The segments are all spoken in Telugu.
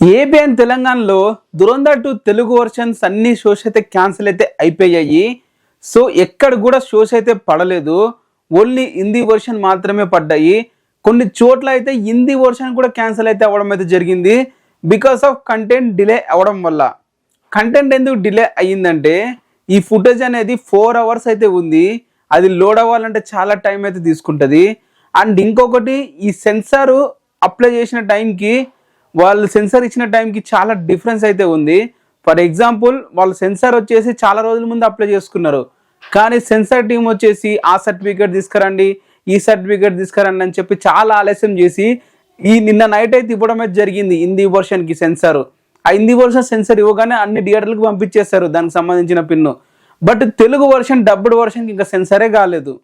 ఏపీ అండ్ తెలంగాణలో దురంధర్ 2 తెలుగు వర్షన్స్ అన్ని షోస్ అయితే క్యాన్సిల్ అయితే అయిపోయాయి. సో ఎక్కడ కూడా షోస్ అయితే పడలేదు. ఓన్లీ హిందీ వర్షన్ మాత్రమే పడ్డాయి. కొన్ని చోట్ల అయితే హిందీ వర్షన్ కూడా క్యాన్సిల్ అయితే అవ్వడం అయితే జరిగింది. బికాస్ ఆఫ్ కంటెంట్ డిలే అవ్వడం వల్ల. కంటెంట్ ఎందుకు డిలే అయ్యిందంటే ఈ ఫుటేజ్ అనేది 4 అవర్స్ అయితే ఉంది. అది లోడ్ అవ్వాలంటే చాలా టైం అయితే తీసుకుంటుంది. అండ్ ఇంకొకటి ఈ సెన్సార్ అప్లై చేసిన టైంకి వాళ్ళు సెన్సార్ ఇచ్చిన టైంకి చాలా డిఫరెన్స్ అయితే ఉంది. ఫర్ ఎగ్జాంపుల్ వాళ్ళు సెన్సార్ వచ్చేసి చాలా రోజుల ముందు అప్లై చేసుకున్నారు. కానీ సెన్సార్ టీం వచ్చేసి ఆ సర్టిఫికేట్ తీసుకురండి, ఈ సర్టిఫికేట్ తీసుకురండి అని చెప్పి చాలా ఆలస్యం చేసి నిన్న నైట్ అయితే ఇవ్వడం అయితే జరిగింది హిందీ వర్షన్కి సెన్సార్. ఆ హిందీ వర్షన్ సెన్సార్ ఇవ్వగానే అన్ని థియేటర్లకు పంపించేస్తారు దానికి సంబంధించిన పిన్ను. బట్ తెలుగు వర్షన్ డబ్బుడ్ వర్షన్కి ఇంకా సెన్సారే కాలేదు.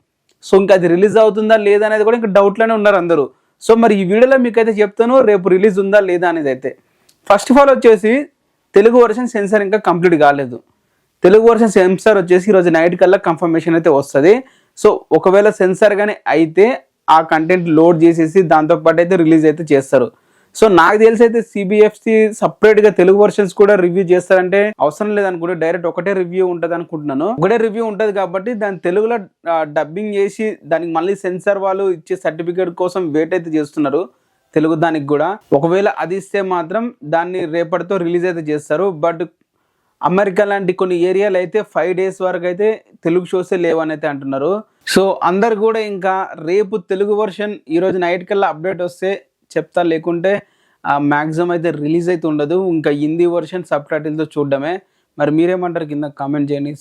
సో ఇంకా అది రిలీజ్ అవుతుందా లేదా అనేది కూడా ఇంకా డౌట్లోనే ఉన్నారు అందరూ. సో మరి ఈ వీడియోలో మీకైతే చెప్తాను రేపు రిలీజ్ ఉందా లేదా అనేది అయితే. ఫస్ట్ ఆఫ్ ఆల్ వచ్చేసి తెలుగు వర్షన్ సెన్సార్ ఇంకా కంప్లీట్ కాలేదు. తెలుగు వర్షన్ సెన్సార్ వచ్చేసి ఈరోజు నైట్ కల్లా కన్ఫర్మేషన్ అయితే వస్తుంది. సో ఒకవేళ సెన్సార్ కానీ అయితే ఆ కంటెంట్ లోడ్ చేసేసి దాంతోపాటు అయితే రిలీజ్ అయితే చేస్తారు. సో నాకు తెలిసి అయితే సిబిఎఫ్సి సపరేట్గా తెలుగు వర్షన్స్ కూడా రివ్యూ చేస్తారంటే అవసరం లేదనుకుంటే డైరెక్ట్ ఒకటే రివ్యూ ఉంటుంది అనుకుంటున్నాను. ఒకటే రివ్యూ ఉంటుంది కాబట్టి దాని తెలుగులో డబ్బింగ్ చేసి దానికి మళ్ళీ సెన్సార్ వాళ్ళు ఇచ్చే సర్టిఫికేట్ కోసం వెయిట్ అయితే చేస్తున్నారు తెలుగు దానికి కూడా. ఒకవేళ అది ఇస్తే మాత్రం దాన్ని రేపటితో రిలీజ్ అయితే చేస్తారు. బట్ అమెరికా లాంటి కొన్ని ఏరియాలు అయితే 5 days వరకు అయితే తెలుగు షోసే లేవని అయితే అంటున్నారు. సో అందరు కూడా ఇంకా రేపు తెలుగు వర్షన్ ఈరోజు నైట్ కల్లా అప్డేట్ వస్తే చెప్తా, లేకుంటే మ్యాక్సిమం అయితే రిలీజ్ అయితే ఉండదు. ఇంకా హిందీ వర్షన్ సబ్ టైటిల్తో చూడడమే. మరి మీరేమంటారు కింద కామెంట్ చేయండి.